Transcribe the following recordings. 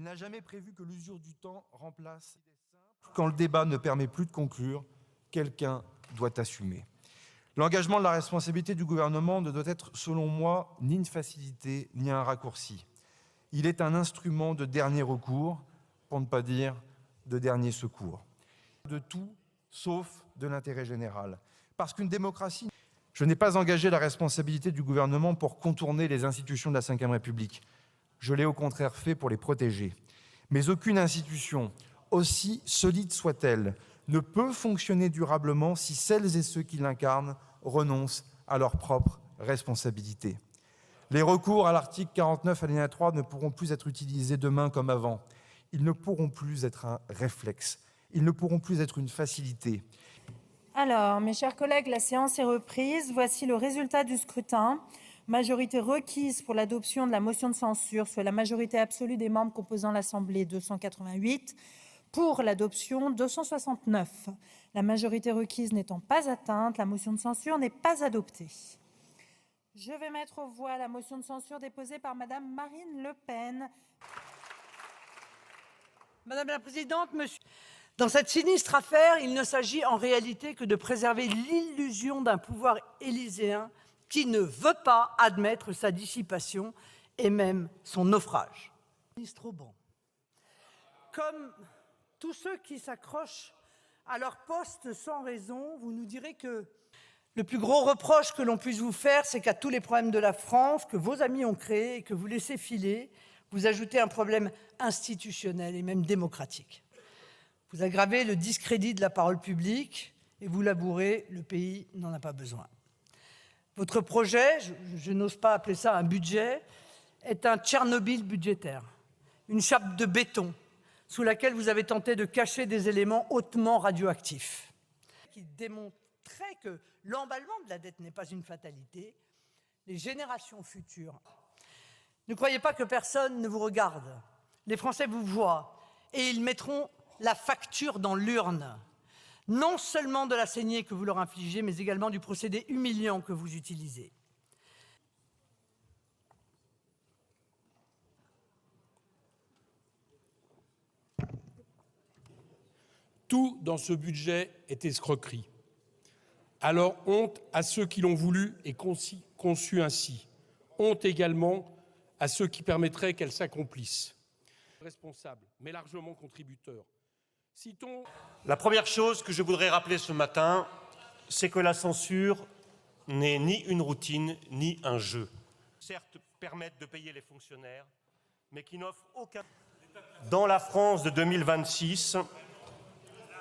n'a jamais prévu que l'usure du temps remplace. Quand le débat ne permet plus de conclure, quelqu'un doit assumer. L'engagement de la responsabilité du gouvernement ne doit être, selon moi, ni une facilité, ni un raccourci. Il est un instrument de dernier recours, pour ne pas dire de dernier secours. De tout, sauf de l'intérêt général. Parce qu'une démocratie... Je n'ai pas engagé la responsabilité du gouvernement pour contourner les institutions de la Ve République. Je l'ai au contraire fait pour les protéger. Mais aucune institution, aussi solide soit-elle, ne peut fonctionner durablement si celles et ceux qui l'incarnent renoncent à leurs propres responsabilités. Les recours à l'article 49 alinéa 3 ne pourront plus être utilisés demain comme avant. Ils ne pourront plus être un réflexe. Ils ne pourront plus être une facilité. Alors, mes chers collègues, la séance est reprise. Voici le résultat du scrutin. Majorité requise pour l'adoption de la motion de censure, soit la majorité absolue des membres composant l'Assemblée, 288. Pour l'adoption, 269. La majorité requise n'étant pas atteinte, la motion de censure n'est pas adoptée. Je vais mettre aux voix la motion de censure déposée par Madame Marine Le Pen. Madame la Présidente, Monsieur... Dans cette sinistre affaire, il ne s'agit en réalité que de préserver l'illusion d'un pouvoir élyséen qui ne veut pas admettre sa dissipation et même son naufrage. Ministre Auban, comme tous ceux qui s'accrochent à leur poste sans raison, vous nous direz que le plus gros reproche que l'on puisse vous faire, c'est qu'à tous les problèmes de la France que vos amis ont créés et que vous laissez filer, vous ajoutez un problème institutionnel et même démocratique. Vous aggravez le discrédit de la parole publique et vous labourez, le pays n'en a pas besoin. Votre projet, je n'ose pas appeler ça un budget, est un Tchernobyl budgétaire, une chape de béton sous laquelle vous avez tenté de cacher des éléments hautement radioactifs. Qui démontrait que l'emballement de la dette n'est pas une fatalité, les générations futures. Ne croyez pas que personne ne vous regarde. Les Français vous voient et ils mettront la facture dans l'urne, non seulement de la saignée que vous leur infligez, mais également du procédé humiliant que vous utilisez. Tout dans ce budget est escroquerie. Alors honte à ceux qui l'ont voulu et conçu ainsi. Honte également à ceux qui permettraient qu'elle s'accomplisse. Responsables, mais largement contributeurs. Citons... La première chose que je voudrais rappeler ce matin, c'est que la censure n'est ni une routine, ni un jeu. Certes, permettent de payer les fonctionnaires, mais qui n'offrent aucun... Dans la France de 2026,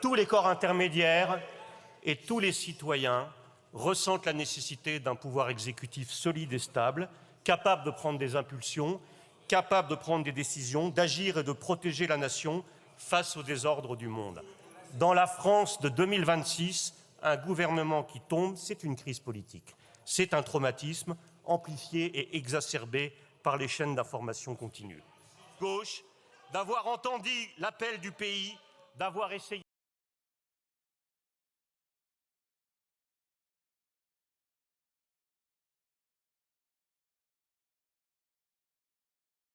tous les corps intermédiaires et tous les citoyens ressentent la nécessité d'un pouvoir exécutif solide et stable, capable de prendre des impulsions, capable de prendre des décisions, d'agir et de protéger la nation face au désordre du monde. Dans la France de 2026, un gouvernement qui tombe, c'est une crise politique. C'est un traumatisme amplifié et exacerbé par les chaînes d'information continue. Gauche, d'avoir entendu l'appel du pays, d'avoir essayé...